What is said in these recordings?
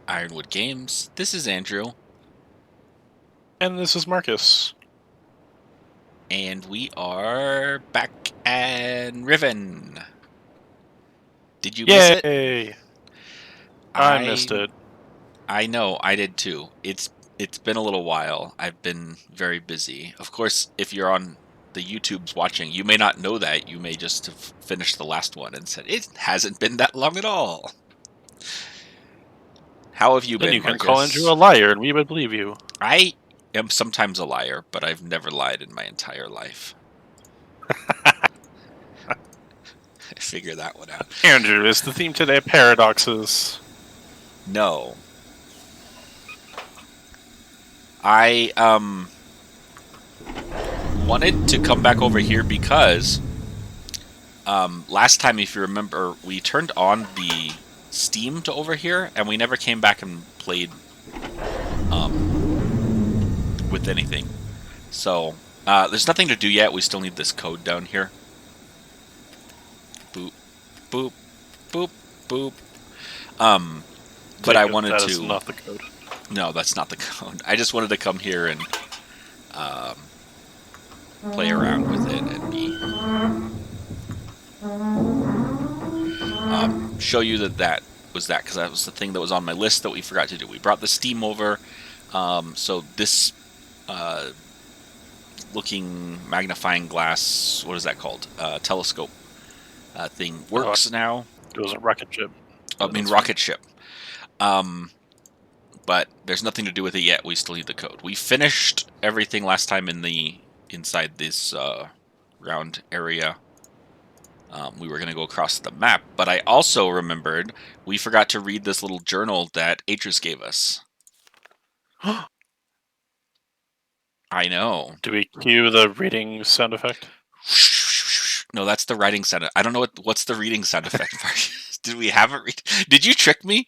Ironwood Games. This is Andrew. And this is Marcus. And we are back at Riven. Did you miss it? Yay! I I missed it. I know, I did too. It's been a little while. I've been very busy. Of course, if you're on the YouTubes watching, you may not know that. You may just have finished the last one and said, it hasn't been that long at all. How have you Then been, you can call Andrew a Marcus? liar and we would believe you. I am sometimes a liar, but I've never lied in my entire life. I figure that one out. Andrew, is the theme today paradoxes? No. I wanted to come back over here because last time, if you remember, we turned on the Steam to over here, and we never came back and played with anything. So there's nothing to do yet. We still need this code down here. Boop, boop, boop, boop. But Take I it wanted that is to. not the code. No, that's not the code. I just wanted to come here and play around with it and show you that was that, because that was the thing that was on my list that we forgot to do. We brought the Steam over, so this looking magnifying glass, what is that called? Telescope thing Oh, works now. it was a rocket ship. I mean, That's fine. rocket ship. Um, but there's nothing to do with it yet. We still need the code. We finished everything last time in the inside this round area. We were going to go across the map, but I also remembered we forgot to read this little journal that Atris gave us. I know. Do we cue the reading sound effect? No, that's the writing sound. I don't know what's the reading sound effect. Did we have it read? Did you trick me?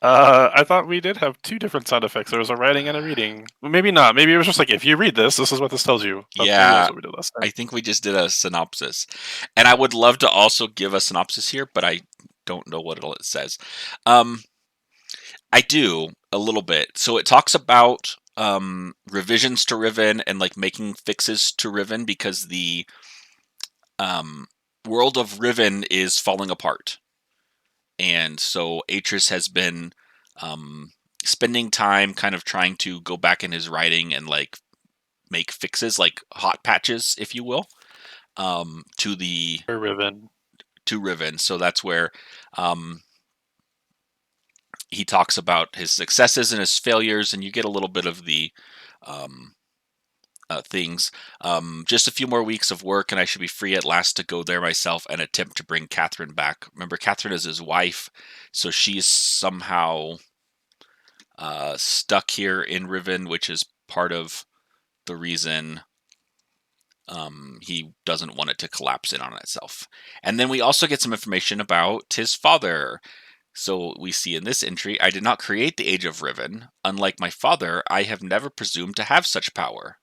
I thought we did have two different sound effects. There was a writing and a reading. Well, maybe not. Maybe it was just like, if you read this, this is what this tells you. Maybe that was Yeah, what we did last I time. think we just did a synopsis. And I would love to also give a synopsis here, but I don't know what it says. Um, I do a little bit. So it talks about revisions to Riven and like making fixes to Riven because the um, world of Riven is falling apart. And so Atris has been um, spending time kind of trying to go back in his writing and like make fixes, like hot patches, if you will, to the Or Riven. to Riven. So that's where um, he talks about his successes and his failures, and you get a little bit of the um, things. Just a few more weeks of work, and I should be free at last to go there myself and attempt to bring Catherine back. Remember, Catherine is his wife, so she's somehow stuck here in Riven, which is part of the reason he doesn't want it to collapse in on itself. And then we also get some information about his father. So we see in this entry, I did not create the Age of Riven. Unlike my father, I have never presumed to have such power.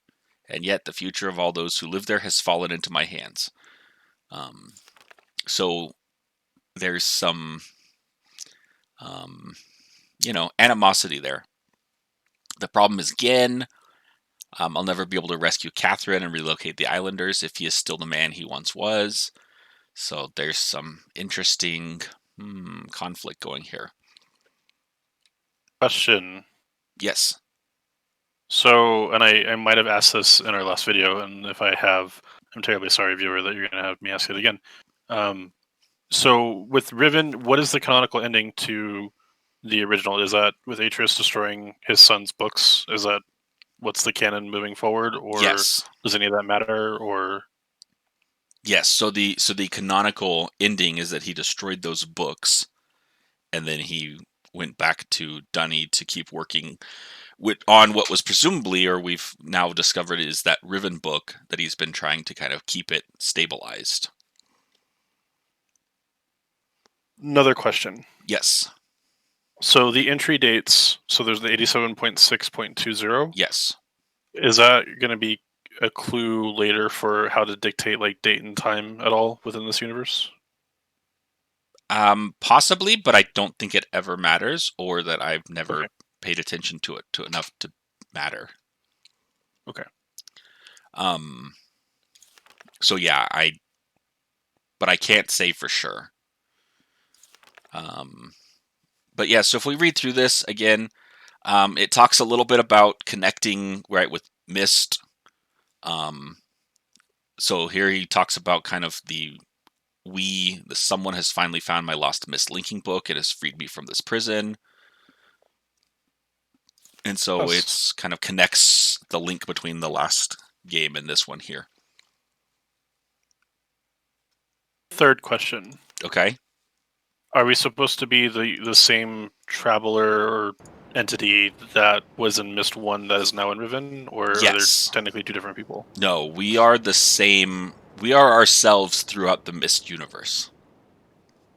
And yet the future of all those who live there has fallen into my hands. Um, so there's some, um, animosity there. The problem is Gin. I'll never be able to rescue Catherine and relocate the islanders if he is still the man he once was. So there's some interesting conflict going here. Question. Yes. So, and I might have asked this in our last video, and if I have, I'm terribly sorry, viewer, that you're going to have me ask it again. So, with Riven, what is the canonical ending to the original? Is that with Atreus destroying his son's books? Is that what's the canon moving forward, or Yes. does any of that matter? Or Yes. So the canonical ending is that he destroyed those books, and then he went back to Dunny to keep working on what was presumably, or we've now discovered, is that Riven book that he's been trying to kind of keep it stabilized. another question? Yes. So the entry dates. So there's the 87.6.20. Yes. Is that going to be a clue later for how to dictate like date and time at all within this universe? Possibly, but I don't think it ever matters, or that I've never Okay. paid attention to it to enough to matter. Okay. So yeah, but I can't say for sure. But yeah, so if we read through this again, it talks a little bit about connecting right with Mist. So here he talks about kind of the someone has finally found my lost Mist linking book. It has freed me from this prison. And so Yes. it's kind of connects the link between the last game and this one here. Third question. Okay. Are we supposed to be the same traveler or entity that was in Mist 1 that is now in Riven, or are there Yes. technically two different people? No, we are the same. We are ourselves throughout the Mist universe.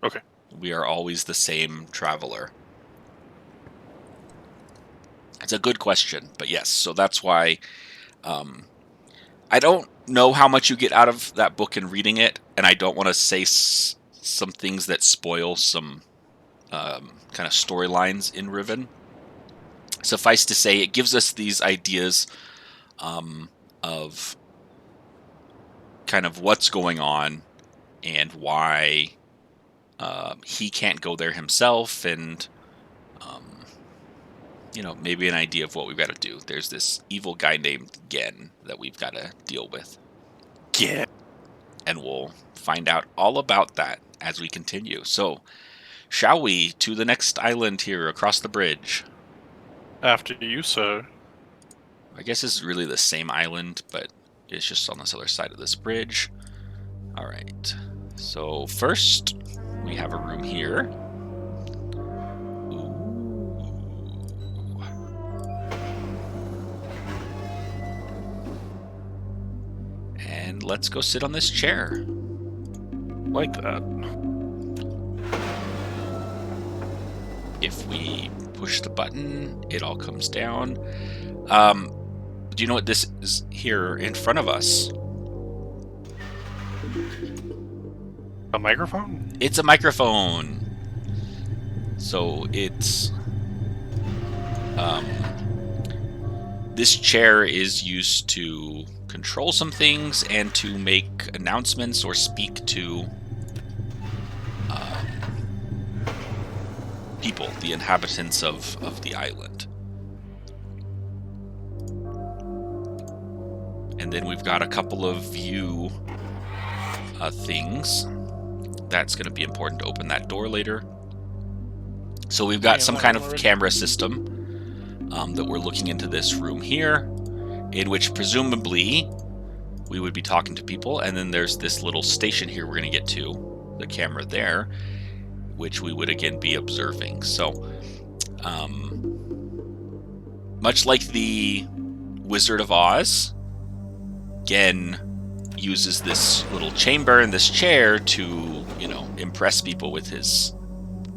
Okay. We are always the same traveler. It's a good question, but yes, so that's why I don't know how much you get out of that book in reading it, and I don't want to say some things that spoil some kind of storylines in Riven. Suffice to say, it gives us these ideas of kind of what's going on and why he can't go there himself, and maybe an idea of what we've got to do. There's this evil guy named Gen that we've got to deal with. Yeah. And we'll find out all about that as we continue. So, shall we to the next island here across the bridge? After you, sir. I guess this is really the same island, but it's just on this other side of this bridge. All right. So, first, we have a room here. And let's go sit on this chair. Like that. If we push the button, it all comes down. Do you know what this is here in front of us? A microphone? It's a microphone. So it's this chair is used to control some things and to make announcements or speak to people, the inhabitants of the island. And then we've got a couple of view things. That's going to be important to open that door later. So we've got some kind of camera system that we're looking into this room here, in which presumably we would be talking to people. And then there's this little station here we're going to get to, the camera there, which we would again be observing. So much like the Wizard of Oz, Gen uses this little chamber and this chair to, impress people with his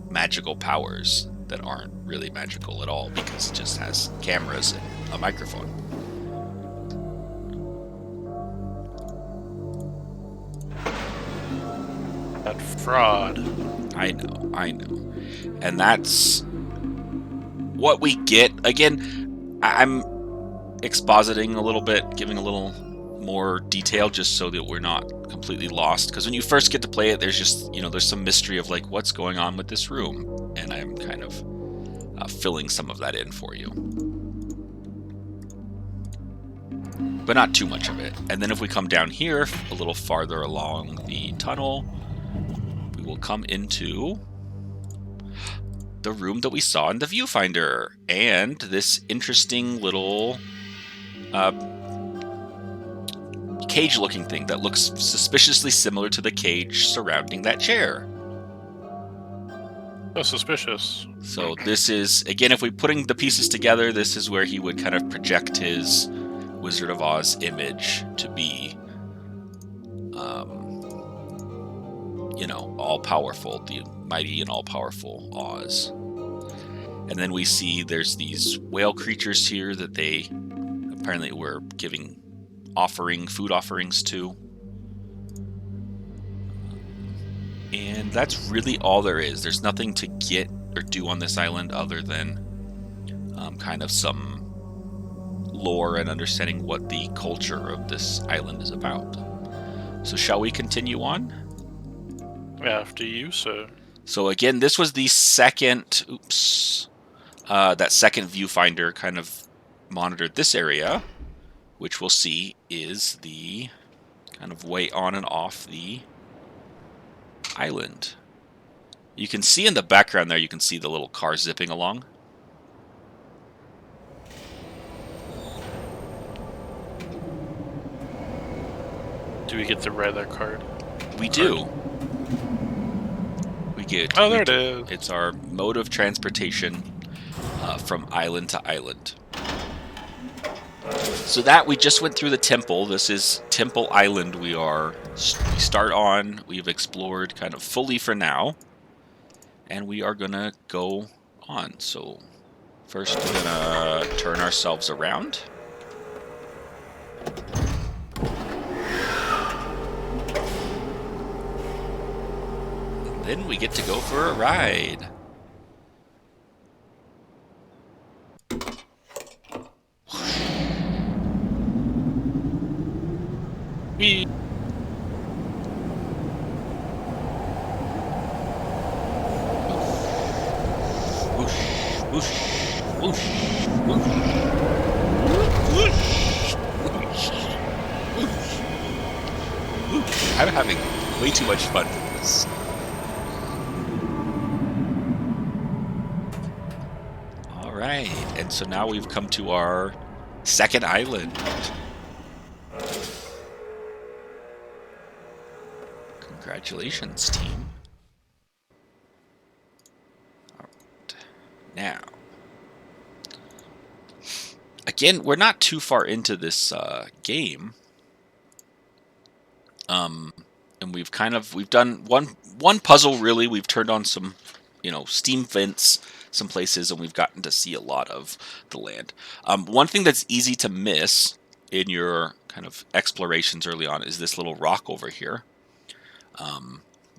magical powers that aren't really magical at all, because it just has cameras and a microphone. That fraud. I know. And that's what we get. Again, I'm expositing a little bit, giving a little more detail just so that we're not completely lost, because when you first get to play it, there's just there's some mystery of like what's going on with this room, and I'm kind of filling some of that in for you, but not too much of it. And then if we come down here a little farther along the tunnel, we will come into the room that we saw in the viewfinder, and this interesting little cage looking thing that looks suspiciously similar to the cage surrounding that chair. Oh, suspicious. So this is, again, if we're putting the pieces together, this is where he would kind of project his Wizard of Oz image to be all-powerful, the mighty and all-powerful Oz. And then we see there's these whale creatures here that they apparently were giving food offerings to. And that's really all there is. There's nothing to get or do on this island other than kind of some lore and understanding what the culture of this island is about. So shall we continue on? After you, sir. So again, this was the second, that second viewfinder kind of monitored this area, which we'll see is the kind of way on and off the island. You can see in the background there, you can see the little car zipping along. Do we get to ride that card? We do. We get. Oh, there it is. It's our mode of transportation from island to island. So that we just went through the temple. This is Temple Island. We start on. We've explored kind of fully for now, and we are gonna go on. So first, we're gonna turn ourselves around. Then we get to go for a ride. Whee! Whoosh, whoosh, whoosh, whoosh, whoosh, whoosh, whoosh, whoosh. I'm having way too much fun with this. All right, and so now we've come to our second island. Congratulations, team. All right. Now, again, we're not too far into this game, and we've done one puzzle. Really, we've turned on some, steam vents, some places, and we've gotten to see a lot of the land. One thing that's easy to miss in your kind of explorations early on is this little rock over here.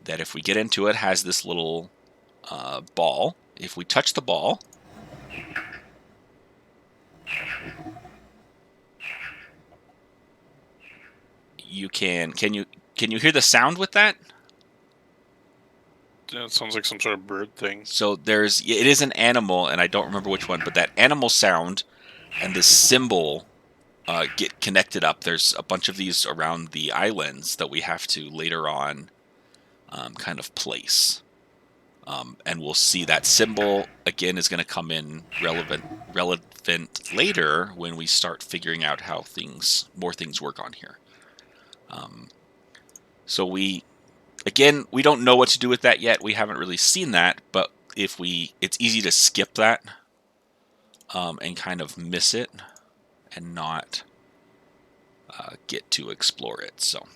That if we get into it, has this little ball. If we touch the ball, you can you hear the sound with that? Yeah, it sounds like some sort of bird thing. So it is an animal, and I don't remember which one, but that animal sound and this symbol get connected up. There's a bunch of these around the islands that we have to later on kind of place. And we'll see that symbol again is going to come in relevant later when we start figuring out how more things work on here. So we don't know what to do with that yet. We haven't really seen that, but it's easy to skip that and kind of miss it and not get to explore it. So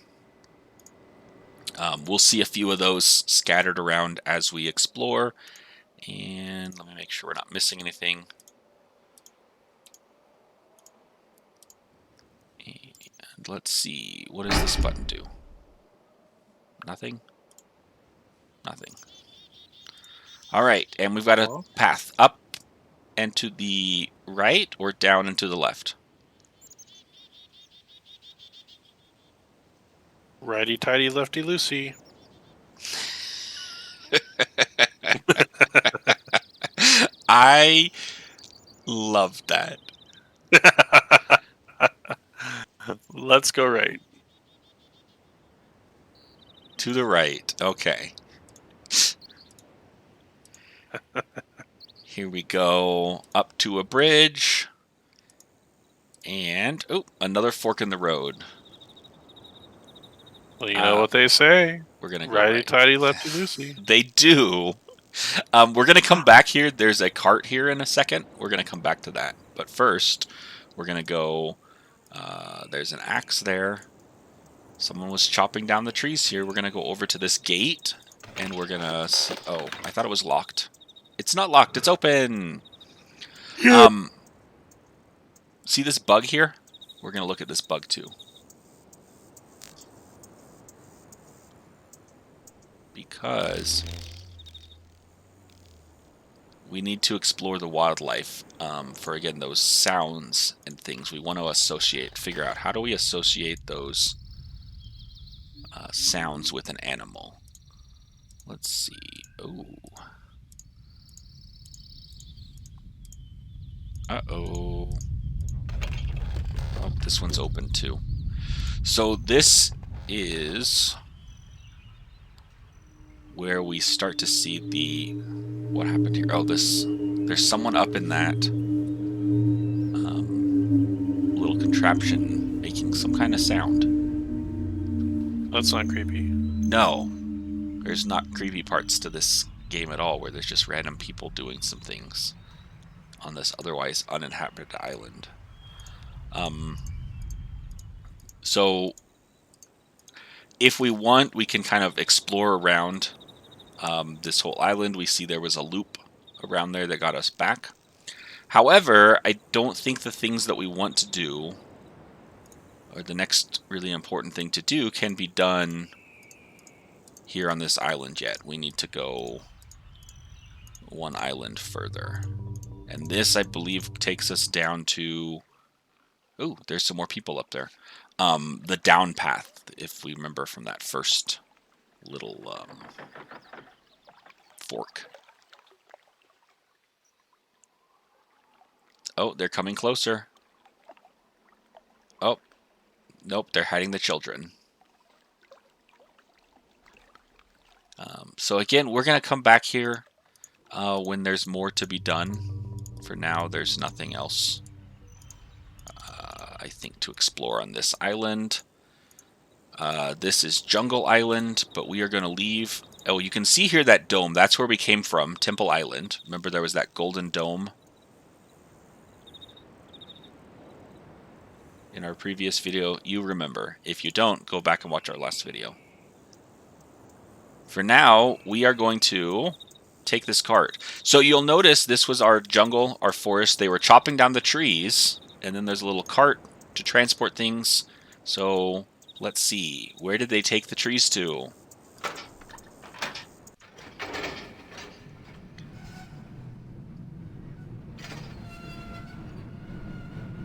we'll see a few of those scattered around as we explore. And let me make sure we're not missing anything. And let's see, what does this button do? Nothing? Nothing. All right, and we've got a path up and to the right or down and to the left? Righty-tighty, lefty-loosey. I love that. Let's go right. To the right. Okay. Here we go. Up to a bridge. And, another fork in the road. Well, you know what they say. We're going to go righty-tighty, lefty-loosey. They do. We're going to come back here. There's a cart here in a second. We're going to come back to that. But first, we're going to go... there's an axe there. Someone was chopping down the trees here. We're going to go over to this gate. And we're going to see... Oh, I thought it was locked. It's not locked. It's open. See this bug here? We're going to look at this bug too. because we need to explore the wildlife for, again, those sounds and things we want to figure out how do we associate those sounds with an animal. Let's see. Oh. Uh-oh. Oh, this one's open too. So this is where we start to see what happened here. Oh, there's someone up in that little contraption making some kind of sound. That's not creepy. No, there's not creepy parts to this game at all, where there's just random people doing some things on this otherwise uninhabited island. So if we want, we can kind of explore around this whole island. We see there was a loop around there that got us back. However, I don't think the things that we want to do, or the next really important thing to do, can be done here on this island yet. We need to go one island further. And this, I believe, takes us down to... Oh, there's some more people up there. The down path, if we remember from that first little fork. Oh, they're coming closer. Oh, nope, they're hiding the children. So again, we're going to come back here when there's more to be done. For now, there's nothing else, I think, to explore on this island. This is Jungle Island, but we are going to leave. Oh, you can see here that dome. That's where we came from, Temple Island. Remember there was that golden dome in our previous video? You remember. If you don't, go back and watch our last video. For now, we are going to take this cart. So you'll notice this was our jungle, our forest. They were chopping down the trees, and then there's a little cart to transport things. So let's see. Where did they take the trees to?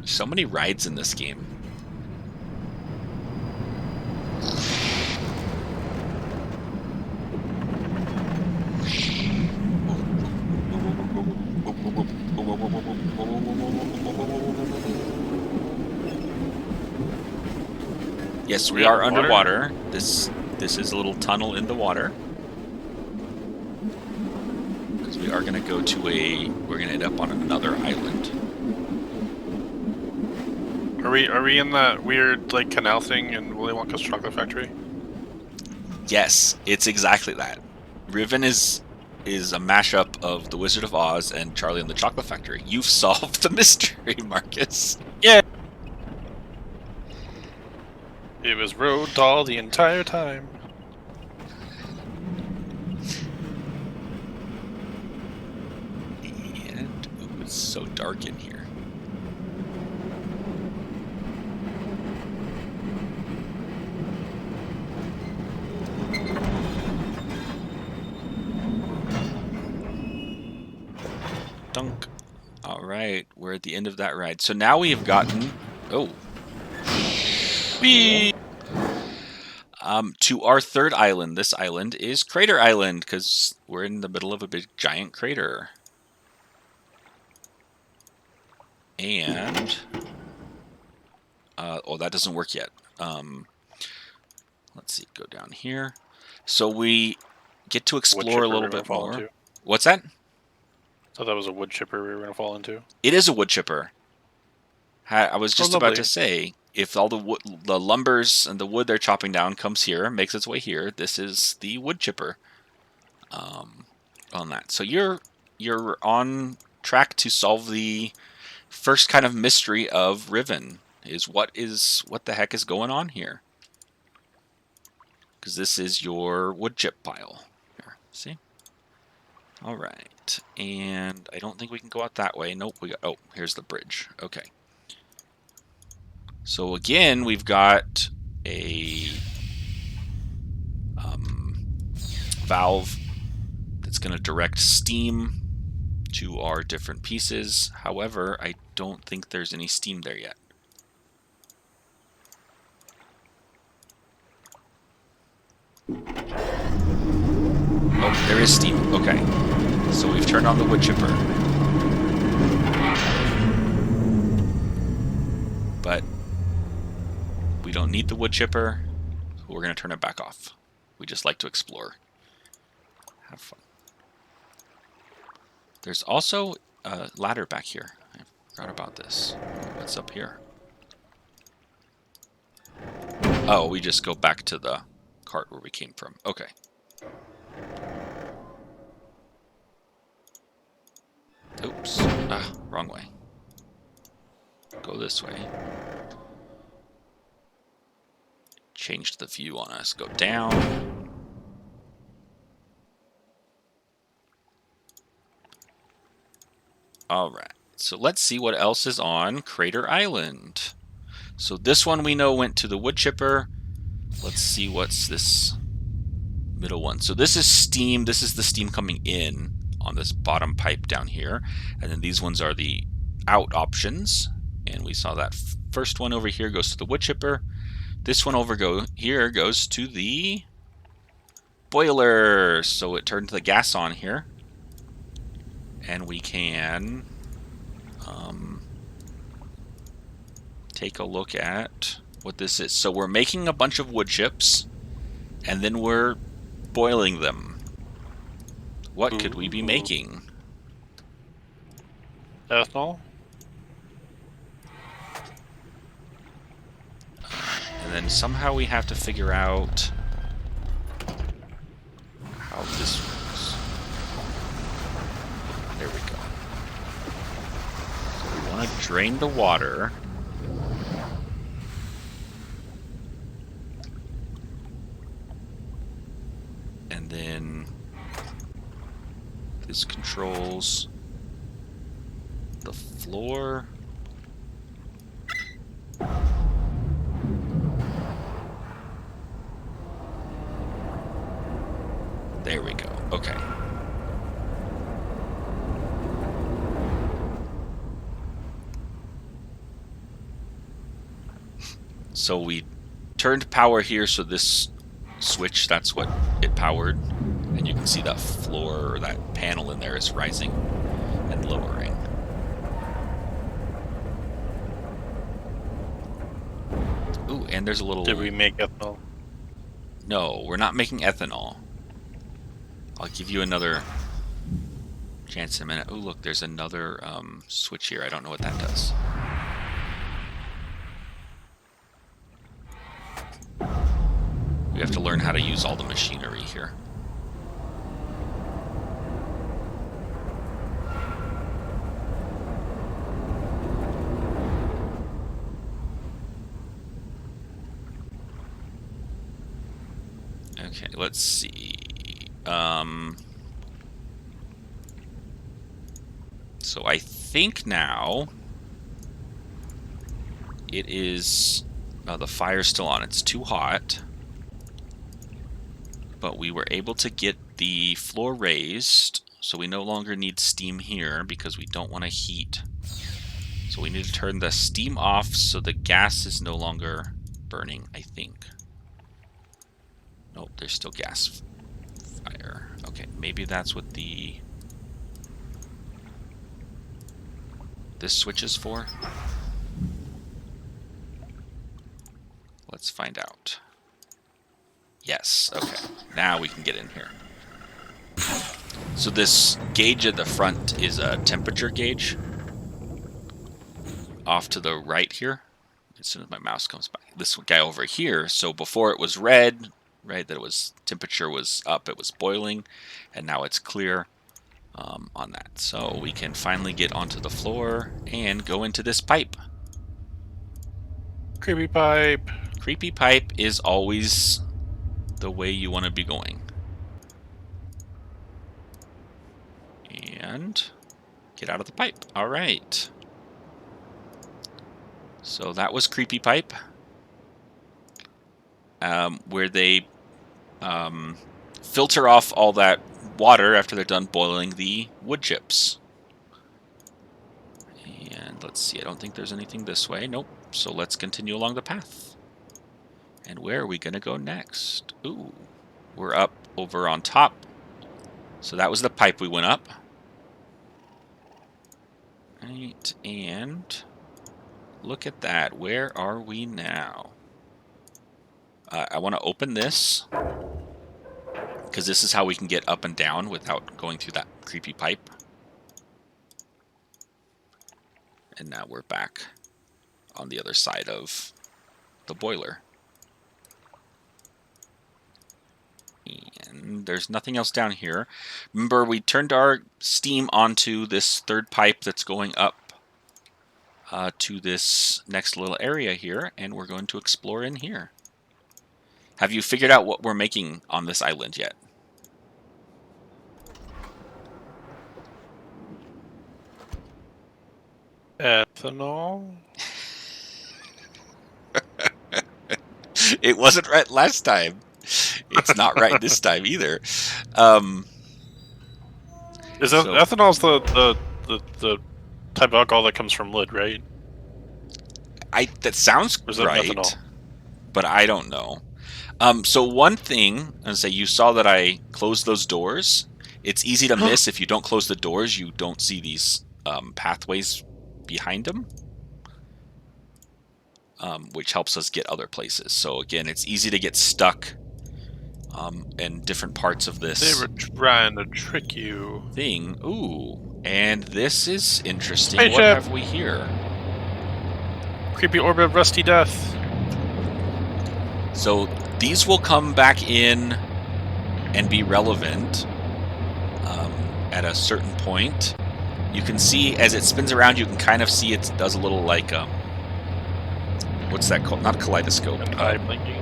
So many rides in this game. Yes, we are underwater. This is a little tunnel in the water. Because we are going to go to we're going to end up on another island. Are we in that weird like canal thing in Willy Wonka's Chocolate Factory? Yes, it's exactly that. Riven is a mashup of The Wizard of Oz and Charlie and the Chocolate Factory. You've solved the mystery, Marcus. Yeah. It was road doll the entire time. And ooh, it's so dark in here. Dunk. All right, we're at the end of that ride. So now we have gotten... Oh. Whee! To our third island. This island is Crater Island, because we're in the middle of a big giant crater. And... oh, that doesn't work yet. Let's see, go down here. So we get to explore a little bit more. What's that? I thought that was a wood chipper we were going to fall into. It is a wood chipper. I was just about to say, if all the lumbers and the wood they're chopping down comes here, makes its way here, this is the wood chipper on that. So you're on track to solve the first kind of mystery of Riven. What the heck is going on here? Because this is your wood chip pile. Here, see? All right, and I don't think we can go out that way. Nope, oh, here's the bridge. Okay. So again, we've got a valve that's going to direct steam to our different pieces. However, I don't think there's any steam there yet. Oh, there is steam. Okay. So we've turned on the wood chipper. But we don't need the wood chipper, so we're going to turn it back off. We just like to explore. Have fun. There's also a ladder back here. I forgot about this. What's up here? Oh, we just go back to the cart where we came from. Okay. Oops. Ah, wrong way. Go this way. Changed the view on us. Go down. Alright. So let's see what else is on Crater Island. So this one we know went to the wood chipper. Let's see what's this middle one. So this is steam. This is the steam coming in on this bottom pipe down here. And then these ones are the out options. And we saw that first one over here goes to the wood chipper. This one over here goes to the boiler. So it turned the gas on here. And we can take a look at what this is. So we're making a bunch of wood chips, and then we're boiling them. What could we be making? Ethanol? And then somehow we have to figure out how this works. There we go. So we want to drain the water. And then this controls the floor. There we go. Okay. So we turned power here, so this switch, that's what it powered. And you can see that floor, or that panel in there is rising and lowering. Ooh, and there's a little... Did we make ethanol? No, we're not making ethanol. I'll give you another chance in a minute. Oh, look, there's another switch here. I don't know what that does. We have to learn how to use all the machinery here. Okay, let's see. So I think now it is... the fire's still on. It's too hot. But we were able to get the floor raised, so we no longer need steam here because we don't want to heat. So we need to turn the steam off so the gas is no longer burning, I think. Nope, there's still gas fire. Okay, maybe that's what this switch is for. Let's find out. Yes, okay. Now we can get in here. So this gauge at the front is a temperature gauge. Off to the right here. As soon as my mouse comes back. This guy over here, so before it was red, right, that it was temperature was up, it was boiling, and now it's clear on that. So we can finally get onto the floor and go into this pipe. Creepy pipe. Creepy pipe is always the way you want to be going. And get out of the pipe. All right. So that was creepy pipe, where they filter off all that water after they're done boiling the wood chips. And let's see, I don't think there's anything this way. Nope. So let's continue along the path. And where are we going to go next? Ooh, we're up over on top. So that was the pipe we went up. Right, and look at that. Where are we now? I want to open this, because this is how we can get up and down without going through that creepy pipe. And now we're back on the other side of the boiler. And there's nothing else down here. Remember, we turned our steam onto this third pipe that's going up to this next little area here, and we're going to explore in here. Have you figured out what we're making on this island yet? Ethanol? It wasn't right last time. It's not right this time either. Ethanol's the type of alcohol that comes from wood, right? That sounds Or is it right, methanol? but I don't know. So one thing, I say, you saw that I closed those doors. It's easy to miss if you don't close the doors. You don't see these pathways behind them, which helps us get other places. So again, it's easy to get stuck in different parts of this. They were trying to trick you. Thing. Ooh, and this is interesting. Hey, what Jeff. have we here? Creepy orbit of rusty death. So these will come back in and be relevant at a certain point. You can see as it spins around, you can kind of see it does a little like what's that called? Not kaleidoscope. Eye blinking.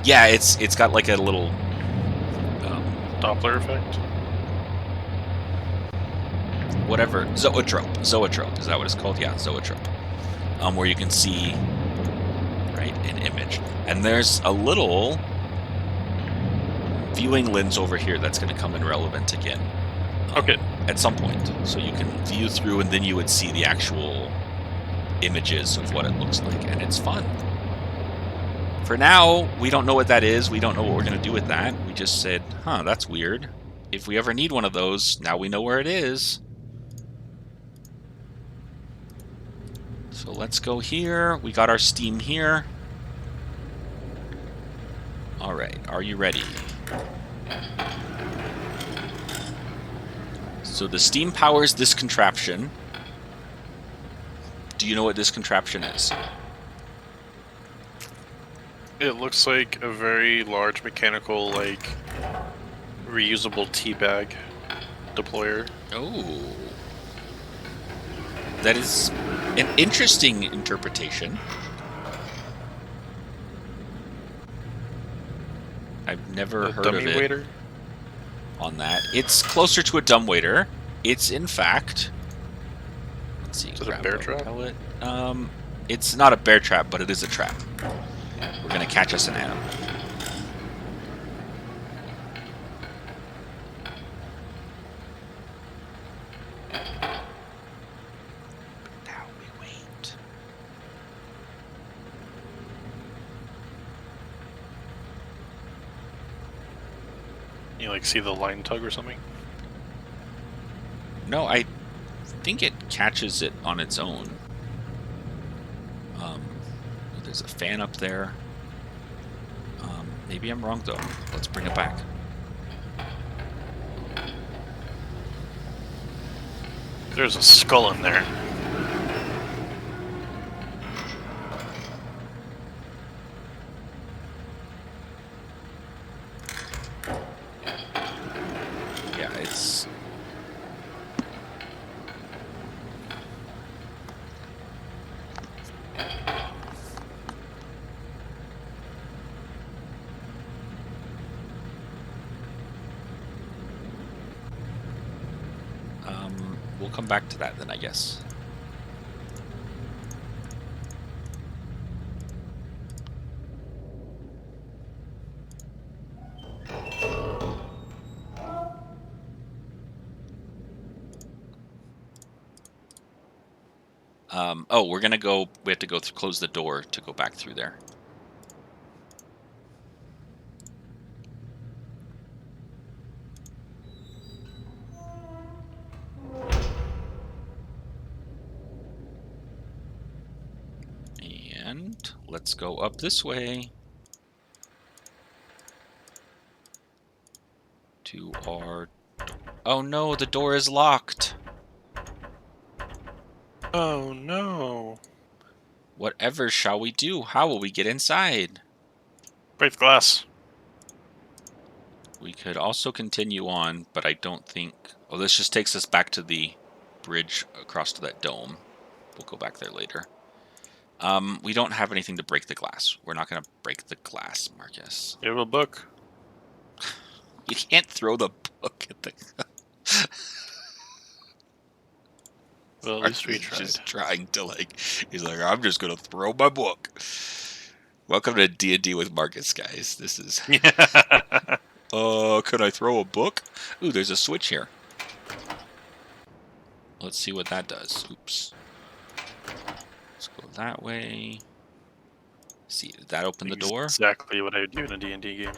Yeah, it's got like a little Doppler effect. Whatever, zoetrope. Zoetrope, is that what it's called? Yeah, zoetrope. Where you can see right an image, and there's a little viewing lens over here that's going to come in relevant again. Okay. At some point, so you can view through, and then you would see the actual images of what it looks like, and it's fun. For now, we don't know what that is. We don't know what we're going to do with that. We just said, huh, that's weird. If we ever need one of those, now we know where it is. So let's go here. We got our steam here. All right, are you ready? So the steam powers this contraption. Do you know what this contraption is? It looks like a very large mechanical, like, reusable tea bag deployer. Oh. That is an interesting interpretation. I've never heard of Dummy it waiter? on that. It's closer to a dumbwaiter. It's in fact... Let's see. Is it a bear trap? Pellet. It's not a bear trap, but it is a trap. We're going to catch us an animal. Now we wait. You, like, see the line tug or something? No, I think it catches it on its own. There's a fan up there. Maybe I'm wrong, though. Let's bring it back. There's a skull in there. Yeah, it's... we'll come back to that then, I guess. Oh, we're gonna go. We have to go close the door to go back through there. And let's go up this way to our... Oh no, the door is locked. Oh no. Whatever shall we do? How will we get inside? Break the glass. We could also continue on, but I don't think... Oh, this just takes us back to the bridge across to that dome. We'll go back there later. We don't have anything to break the glass. We're not going to break the glass, Marcus. You have a book. You can't throw the book at the... Well, at least we Marcus is tried. just trying to, like... He's like, I'm just going to throw my book. Welcome to D&D with Marcus, guys. This is... Can I throw a book? Ooh, there's a switch here. Let's see what that does. Oops. Let's go that way. See, did that open the door? Exactly what I would do in a D&D game.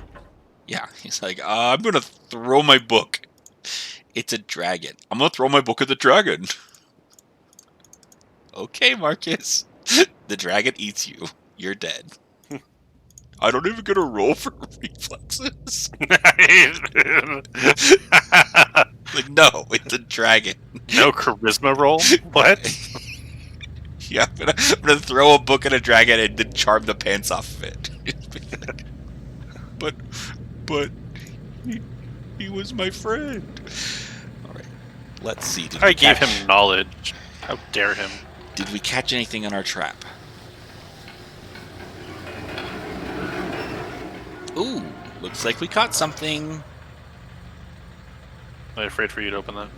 Yeah, he's like, I'm gonna throw my book. It's a dragon. I'm gonna throw my book at the dragon. Okay, Marcus. The dragon eats you. You're dead. I don't even get a roll for reflexes. Like, no, it's a dragon. No charisma roll? What? Yeah, I'm gonna throw a book at a dragon and then charm the pants off of it. but he was my friend. All right, let's see. I gave him knowledge. How dare him? Did we catch anything in our trap? Ooh, looks like we caught something. I'm afraid for you to open that.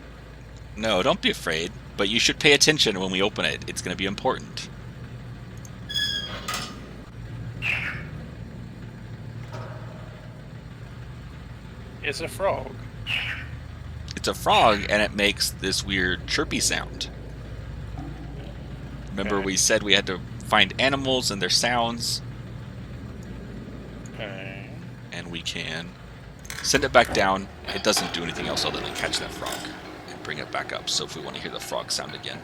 No, don't be afraid. But you should pay attention when we open it. It's going to be important. It's a frog. It's a frog, and it makes this weird chirpy sound. Remember we said we had to find animals and their sounds. Okay. And we can send it back down. It doesn't do anything else other than catch that frog and bring it back up. So if we want to hear the frog sound again,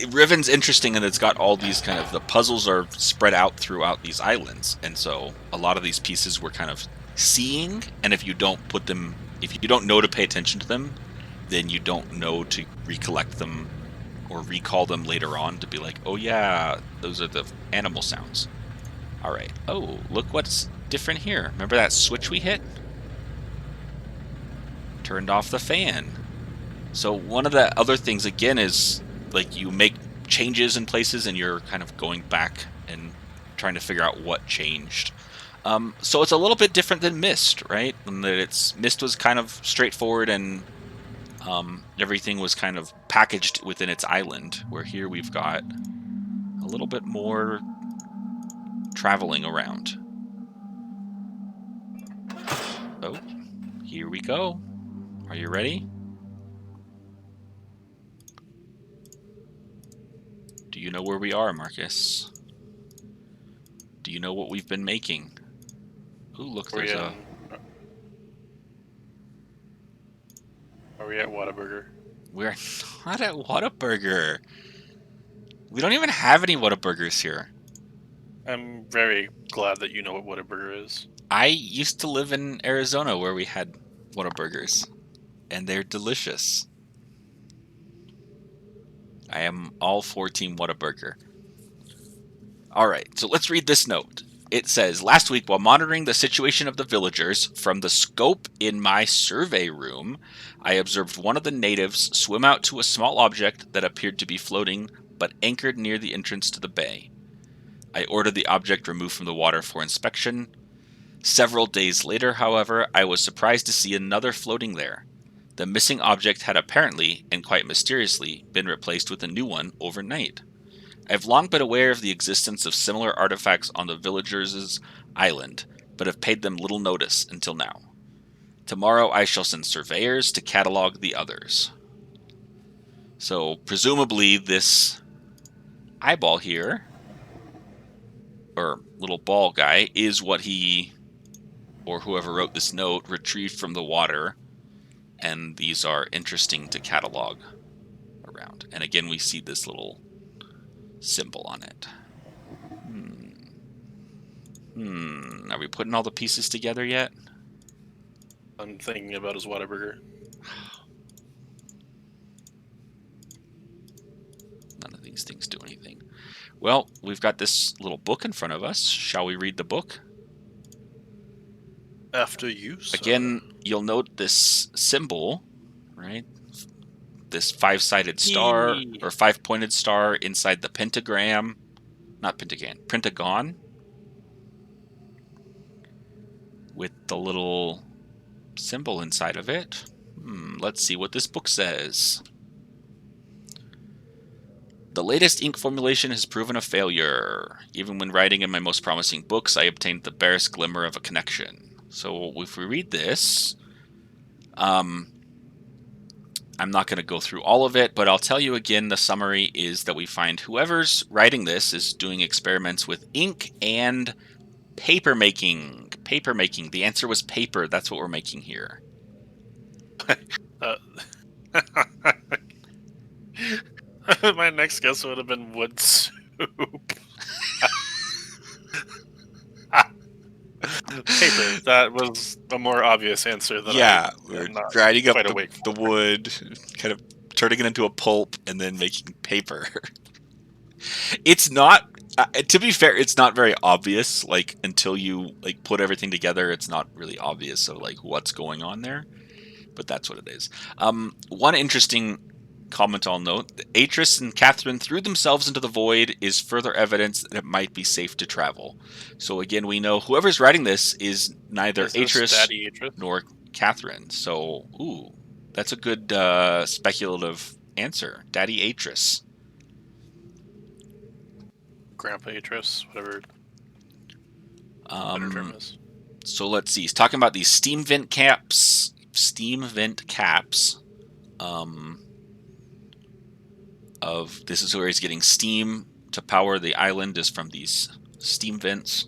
Riven's interesting, and it's got all these kind of, the puzzles are spread out throughout these islands, and so a lot of these pieces we're kind of seeing, and if you don't know to pay attention to them, then you don't know to recollect them or recall them later on to be like, oh yeah, those are the animal sounds. All right. Oh, look what's different here. Remember that switch we hit? Turned off the fan. So one of the other things, again, is like you make changes in places and you're kind of going back and trying to figure out what changed. So it's a little bit different than Myst, right? In that Myst was kind of straightforward and everything was kind of packaged within its island, where here we've got a little bit more traveling around. Oh, here we go. Are you ready? Do you know where we are, Marcus? Do you know what we've been making? Ooh, look, there's a... Are we at Whataburger? We're not at Whataburger. We don't even have any Whataburgers here. I'm very glad that you know what Whataburger is. I used to live in Arizona where we had Whataburgers, and they're delicious. I am all for Team Whataburger. All right, so let's read this note. It says, last week, while monitoring the situation of the villagers from the scope in my survey room, I observed one of the natives swim out to a small object that appeared to be floating, but anchored near the entrance to the bay. I ordered the object removed from the water for inspection. Several days later, however, I was surprised to see another floating there. The missing object had apparently, and quite mysteriously, been replaced with a new one overnight. I have long been aware of the existence of similar artifacts on the villagers' island, but have paid them little notice until now. Tomorrow I shall send surveyors to catalog the others. So presumably this eyeball here, or little ball guy, is what he, or whoever wrote this note, retrieved from the water. And these are interesting to catalog around. And again, we see this little symbol on it. Are we putting all the pieces together yet? I'm thinking about his Whataburger. None of these things do anything. Well, we've got this little book in front of us. Shall we read the book? After you, sir. Again, you'll note this symbol, right? This five-sided star, or five-pointed star inside the pentagram. Not pentagon, pentagon. With the little symbol inside of it. Let's see what this book says. The latest ink formulation has proven a failure. Even when writing in my most promising books, I obtained the barest glimmer of a connection. So if we read this, I'm not going to go through all of it, but I'll tell you again, the summary is that we find whoever's writing this is doing experiments with ink and paper making. Paper making. The answer was paper. That's what we're making here. My next guess would have been wood soup. Paper. That was a more obvious answer than we're grinding up the wood, kind of turning it into a pulp, and then making paper. It's not, to be fair, it's not very obvious. Like, until you like put everything together, it's not really obvious of like what's going on there. But that's what it is. One interesting comment I'll note: Atris and Catherine threw themselves into the void is further evidence that it might be safe to travel. So again, we know whoever's writing this is neither Atris nor Catherine. So, ooh, that's a good speculative answer. Daddy Atris. Grandpa Atris, whatever better term is. So let's see. He's talking about these steam vent caps. Of this is where he's getting steam to power the island is from these steam vents.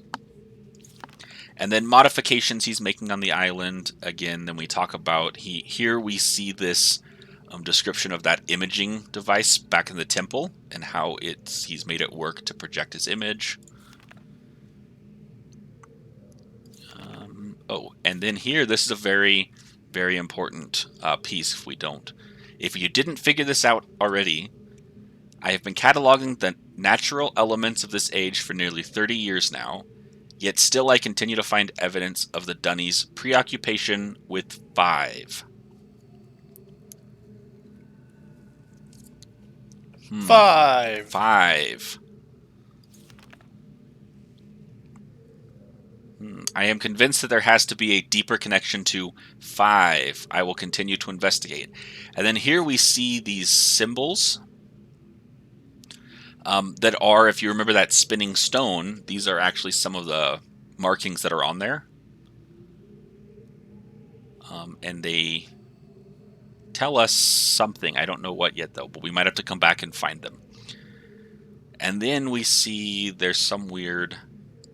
And then modifications he's making on the island. Again, then we talk about here we see this description of that imaging device back in the temple and how he's made it work to project his image. And then here, this is a very, very important piece. If you didn't figure this out already, I have been cataloging the natural elements of this age for nearly 30 years now, yet still I continue to find evidence of the Dunnies' preoccupation with 5. Five. I am convinced that there has to be a deeper connection to 5. I will continue to investigate. And then here we see these symbols that are, if you remember that spinning stone, these are actually some of the markings that are on there. And they tell us something. I don't know what yet, though, but we might have to come back and find them. And then we see there's some weird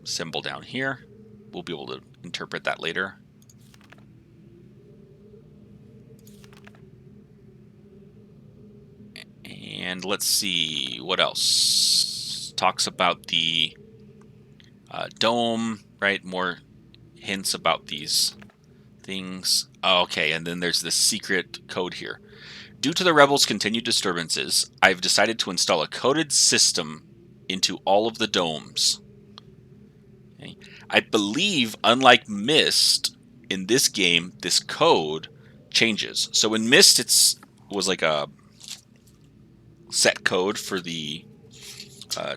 symbol down here. We'll be able to interpret that later. And let's see what else. Talks about the dome, right? More hints about these things. Oh, okay, and then there's this secret code here. Due to the rebels' continued disturbances, I've decided to install a coded system into all of the domes. Okay. I believe, unlike Myst, in this game, this code changes. So in Myst, it was like a set code for the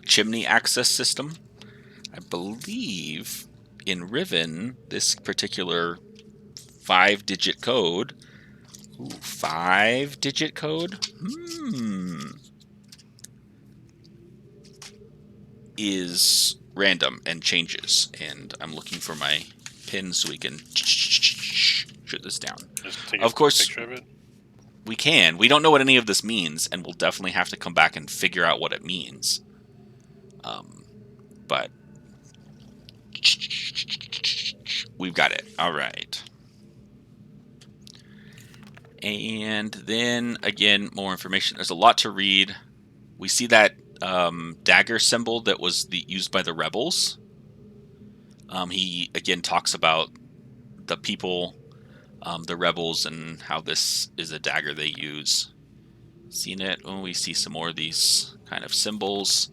chimney access system. I believe in Riven, this particular 5-digit code. Ooh, 5-digit code? Is random and changes. And I'm looking for my pin so we can shoot this down. Just take of course, a picture of it? We can. We don't know what any of this means, and we'll definitely have to come back and figure out what it means. But we've got it. All right. And then, again, more information. There's a lot to read. We see that dagger symbol that was used by the rebels. He, again, talks about the people, the rebels, and how this is a dagger they use. Seen it? Oh, we see some more of these kind of symbols.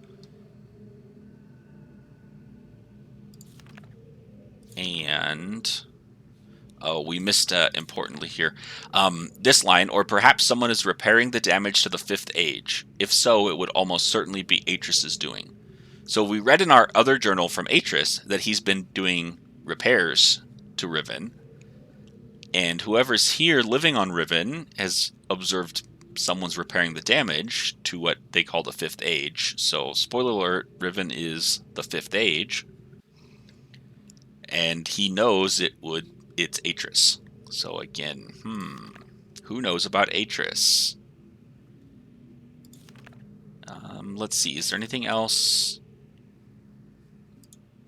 And oh, we missed importantly here. This line, or perhaps someone is repairing the damage to the fifth age. If so, it would almost certainly be Atris's doing. So we read in our other journal from Atris that he's been doing repairs to Riven. And whoever's here living on Riven has observed someone's repairing the damage to what they call the fifth age. So, spoiler alert, Riven is the fifth age. And he knows it's Atris. So again, who knows about Atris? Let's see, is there anything else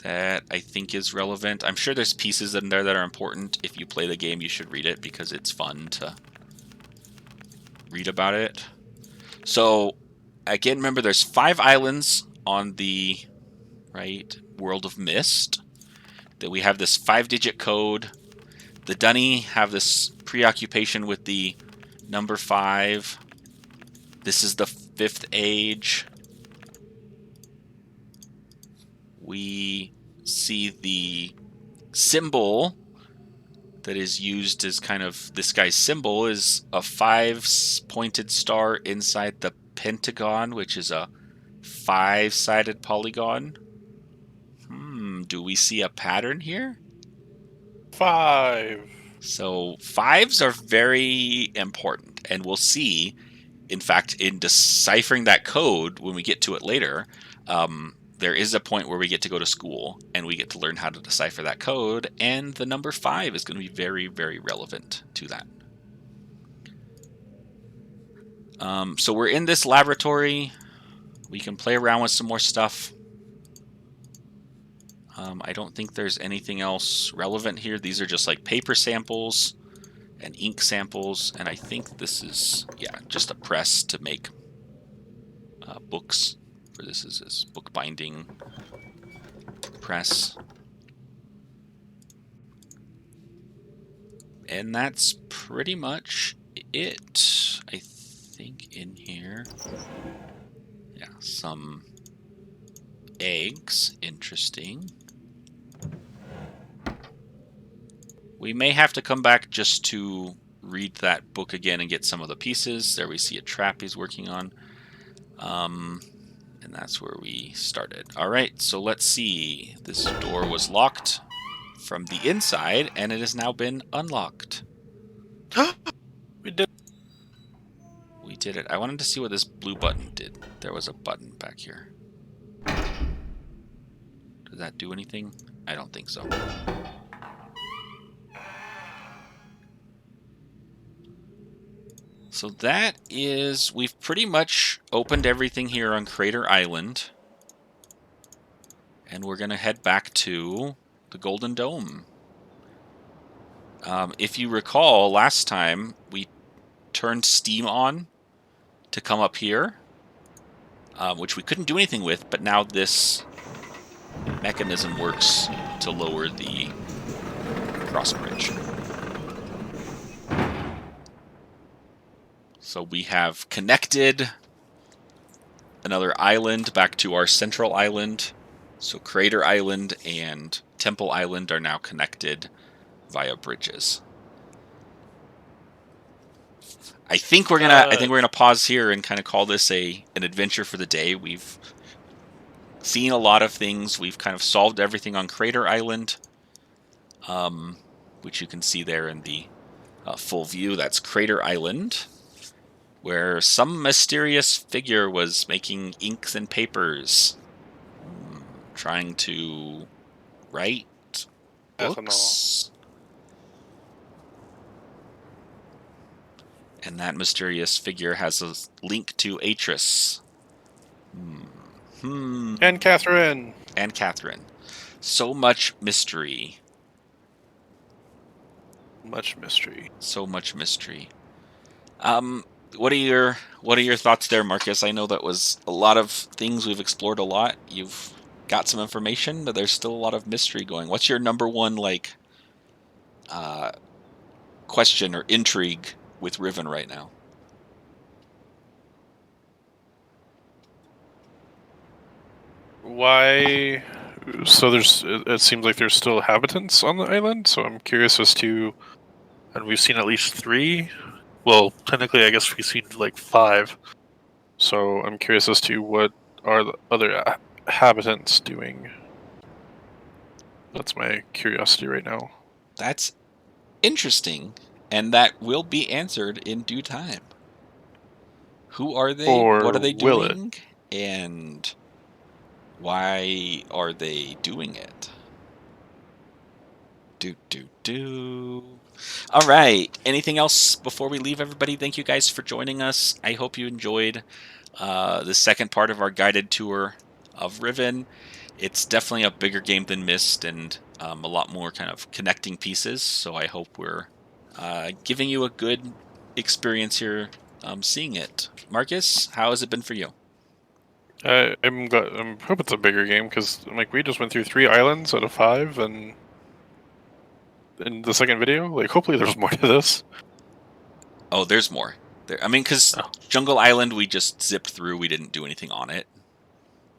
that I think is relevant? I'm sure there's pieces in there that are important. If you play the game, you should read it because it's fun to read about it. So again, remember there's 5 islands on the World of Mist. That we have this 5-digit code. The Dunny have this preoccupation with the number 5. This is the fifth age. We see the symbol that is used as kind of this guy's symbol is a 5-pointed star inside the pentagon, which is a 5-sided polygon. Do we see a pattern here? 5. So 5s are very important, and we'll see, in fact, in deciphering that code when we get to it later, there is a point where we get to go to school and we get to learn how to decipher that code, and the number 5 is going to be very, very relevant to that. So we're in this laboratory. We can play around with some more stuff. I don't think there's anything else relevant here. These are just like paper samples and ink samples, and I think this is, just a press to make books. For this is book binding press. And that's pretty much it, I think, in here. Yeah, some eggs. Interesting. We may have to come back just to read that book again and get some of the pieces. There we see a trap he's working on. And that's where we started. All right, so let's see. This door was locked from the inside, and it has now been unlocked. We did. We did it. I wanted to see what this blue button did. There was a button back here. Did that do anything? I don't think so. So that is, we've pretty much opened everything here on Crater Island. And we're going to head back to the Golden Dome. If you recall, last time we turned steam on to come up here, which we couldn't do anything with, but now this mechanism works to lower the cross bridge. So we have connected another island back to our central island. So Crater Island and Temple Island are now connected via bridges. I think we're gonna pause here and kind of call this an adventure for the day. We've seen a lot of things. We've kind of solved everything on Crater Island, which you can see there in the full view. That's Crater Island, where some mysterious figure was making inks and papers, trying to write books. And that mysterious figure has a link to Atris. And Catherine. And Catherine. So much mystery. Much mystery. So much mystery. What are your thoughts there, Marcus? I know that was a lot of things we've explored a lot. You've got some information, but there's still a lot of mystery going. What's your number one question or intrigue with Riven right now? Why? So it seems like there's still inhabitants on the island. So I'm curious as to, and we've seen at least 3. Well, technically, I guess we've seen like 5. So I'm curious as to what are the other inhabitants doing. That's my curiosity right now. That's interesting, and that will be answered in due time. Who are they? What Or are they will it? doing? And why are they doing it? All right. Anything else before we leave, everybody? Thank you guys for joining us. I hope you enjoyed the second part of our guided tour of Riven. It's definitely a bigger game than Mist and a lot more kind of connecting pieces. So I hope we're giving you a good experience here seeing it. Marcus, how has it been for you? I hope it's a bigger game because like we just went through 3 islands out of 5, and in the second video, like hopefully there's more to this. Oh, there's more. I mean, because Oh. Jungle Island, we just zipped through. We didn't do anything on it.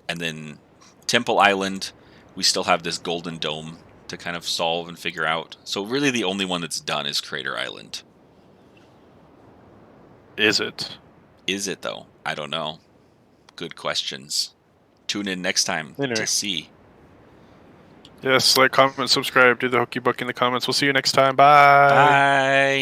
And then Temple Island, we still have this golden dome to kind of solve and figure out. So really the only one that's done is Crater Island. Is it? Is it though? I don't know. Good questions. Tune in next time Anyway. to see. Yes, like, comment, subscribe, do the hokey buck in the comments. We'll see you next time. Bye. Bye.